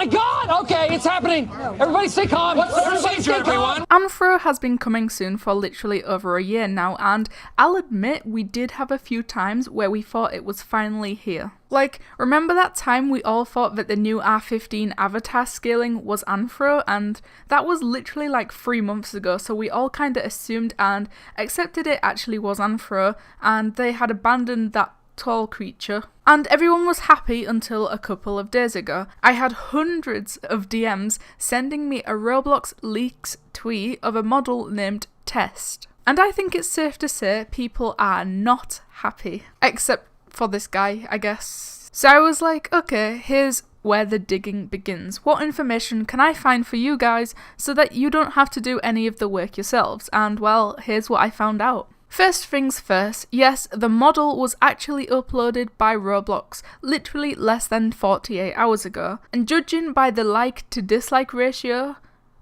my God! Okay, it's happening. Everybody stay calm. What's the procedure, everyone? Anthro has been coming soon for literally over a year now, and I'll admit we did have a few times where we thought it was finally here. Like, remember that time we all thought that the new R15 avatar scaling was Anthro, and that was literally like 3 months ago, so we all kinda assumed and accepted it actually was Anthro, and they had abandoned that tall creature. And everyone was happy until a couple of days ago. I had hundreds of DMs sending me a Roblox leaks tweet of a model named Test. And I think it's safe to say people are not happy. Except for this guy, I guess. So I was like, okay, here's where the digging begins. What information can I find for you guys so that you don't have to do any of the work yourselves? And well, here's what I found out. First things first, yes, the model was actually uploaded by Roblox literally less than 48 hours ago, and judging by the like to dislike ratio,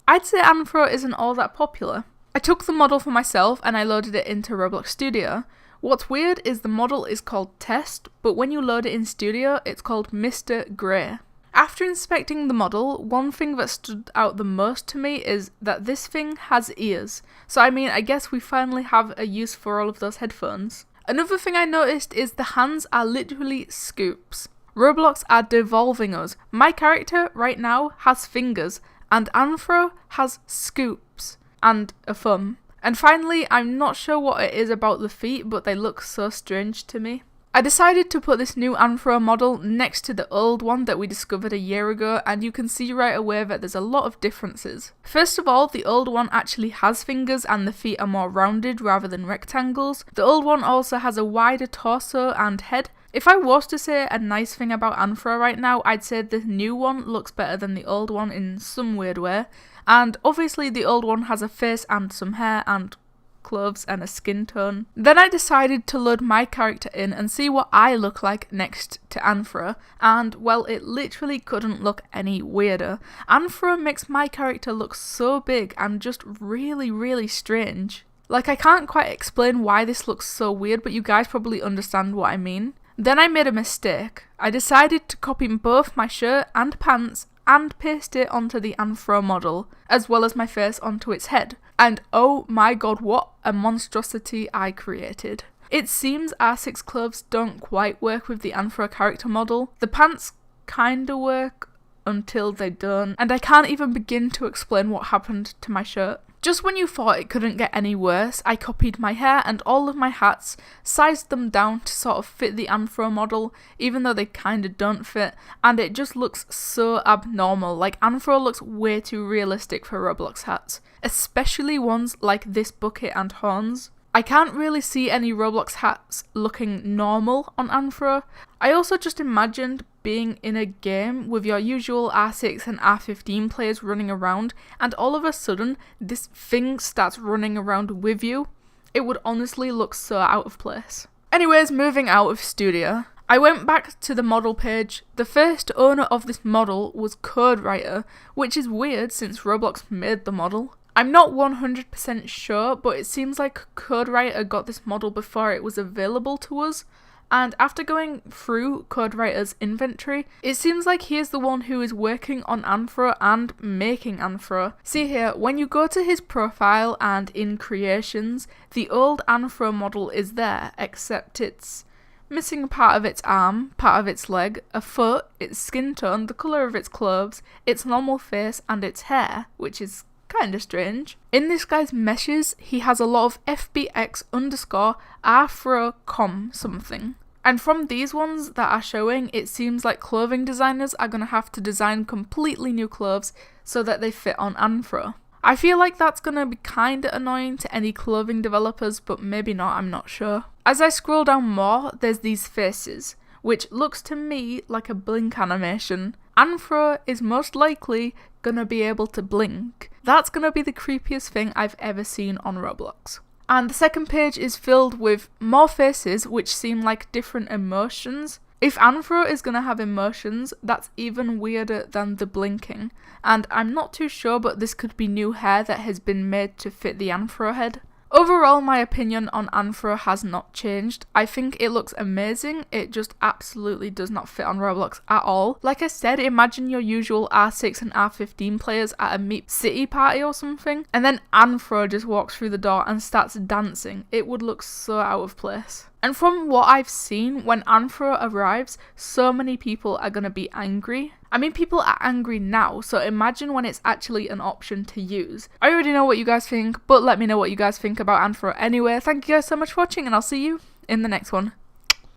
I'd say Anthro isn't all that popular. I took the model for myself and I loaded it into Roblox Studio. What's weird is the model is called Test, but when you load it in Studio, it's called Mr. Grey. After inspecting the model, one thing that stood out the most to me is that this thing has ears. So I mean, I guess we finally have a use for all of those headphones. Another thing I noticed is the hands are literally scoops. Roblox are devolving us. My character right now has fingers, and Anthro has scoops and a thumb. And finally, I'm not sure what it is about the feet, but they look so strange to me. I decided to put this new Anthro model next to the old one that we discovered a year ago, and you can see right away that there's a lot of differences. First of all, the old one actually has fingers and the feet are more rounded rather than rectangles. The old one also has a wider torso and head. If I was to say a nice thing about Anthro right now, I'd say the new one looks better than the old one in some weird way. And obviously the old one has a face and some hair and clothes and a skin tone. Then I decided to load my character in and see what I look like next to Anthro, and well, it literally couldn't look any weirder. Anthro makes my character look so big and just really strange. Like, I can't quite explain why this looks so weird, but you guys probably understand what I mean. Then I made a mistake. I decided to copy both my shirt and pants and paste it onto the Anthro model, as well as my face onto its head. And oh my god, what a monstrosity I created. It seems R6 clothes don't quite work with the Anthro character model. The pants kinda work until they don't, and I can't even begin to explain what happened to my shirt. Just when you thought it couldn't get any worse, I copied my hair and all of my hats, sized them down to sort of fit the Anthro model, even though they kinda don't fit, and it just looks so abnormal. Like, Anthro looks way too realistic for Roblox hats, especially ones like this bucket and horns. I can't really see any Roblox hats looking normal on Anthro. I also just imagined being in a game with your usual R6 and R15 players running around, and all of a sudden this thing starts running around with you. It would honestly look so out of place. Anyways, moving out of Studio, I went back to the model page. The first owner of this model was CodeWriter, which is weird since Roblox made the model. I'm not 100% sure, but it seems like CodeWriter got this model before it was available to us, and after going through CodeWriter's inventory, it seems like he is the one who is working on Anthro and making Anthro. See here, when you go to his profile and in creations, the old Anthro model is there, except it's missing part of its arm, part of its leg, a foot, its skin tone, the colour of its clothes, its normal face, and its hair, which is kinda strange. In this guy's meshes, he has a lot of FBX_Afrocom something. And from these ones that are showing, it seems like clothing designers are gonna have to design completely new clothes so that they fit on Anthro. I feel like that's gonna be kinda annoying to any clothing developers, but maybe not, I'm not sure. As I scroll down more, there's these faces, which looks to me like a blink animation. Anthro is most likely gonna be able to blink. That's gonna be the creepiest thing I've ever seen on Roblox. And the second page is filled with more faces which seem like different emotions. If Anthro is gonna have emotions, that's even weirder than the blinking. And I'm not too sure, but this could be new hair that has been made to fit the Anthro head. Overall, my opinion on Anthro has not changed. I think it looks amazing. It just absolutely does not fit on Roblox at all. Like I said, imagine your usual R6 and R15 players at a Meep City party or something, and then Anthro just walks through the door and starts dancing. It would look so out of place. And from what I've seen, when Anthro arrives, so many people are going to be angry. I mean, people are angry now, so imagine when it's actually an option to use. I already know what you guys think, but let me know what you guys think about Anthro anyway. Thank you guys so much for watching, and I'll see you in the next one.